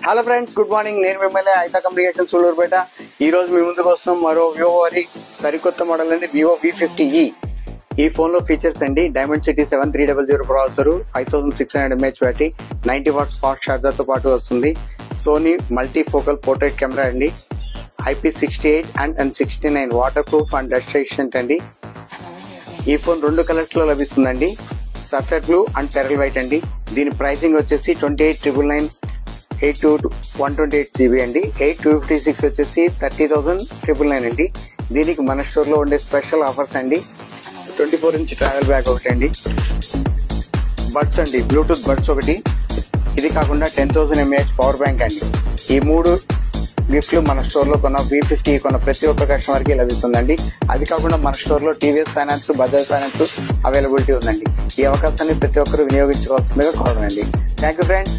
Hello friends, good morning. నేను మిమ్మల్ని ఐతా communication Sullurpeta. ఈ రోజు మీ ముందుకు వస్తున్నాం మరో వివో వారి సరికొత్త మోడల్ అండి, వివో V50e. ఈ ఫోన్ లో ఫీచర్స్ అండి, Dimensity 7300 processor, 5600 mAh battery, 90 watts fast charger తో పాటు వస్తుంది. Sony multi focal portrait camera అండి, IP68 and N69 waterproof and dust resistant అండి. ఈ ఫోన్ 2 కలర్స్ లో లభిస్తుందండి, sapphire blue and pearl white అండి. దీని ప్రైసింగ్ వచ్చేసి 28,999, 128GB అండి. 8256 వచ్చేసి 30,999 అండి. దీనికి మన స్టోర్ లో ఉండే స్పెషల్ ఆఫర్స్ అండి, 24" ట్రావెల్ బ్యాగ్ ఒకటి అండి, బడ్స్ అండి, బ్లూటూత్ బడ్స్ ఒకటి. ఇది కాకుండా 10,000 mAh పవర్ బ్యాంక్ అండి. ఈ 3 గిఫ్ట్లు మన స్టోర్ లో కొన్న V50 కొన్న ప్రతి ఒక్క కస్టమర్ కి లభిస్తుందండి. అది కాకుండా మన స్టోర్ లో TVS finance, Bajaj finance availability ఉందండి. ఈ అవకాశాన్ని ప్రతి ఒక్కరు వినియోగించుకోవాల్సిందిగా కోరడండి. Thank you friends.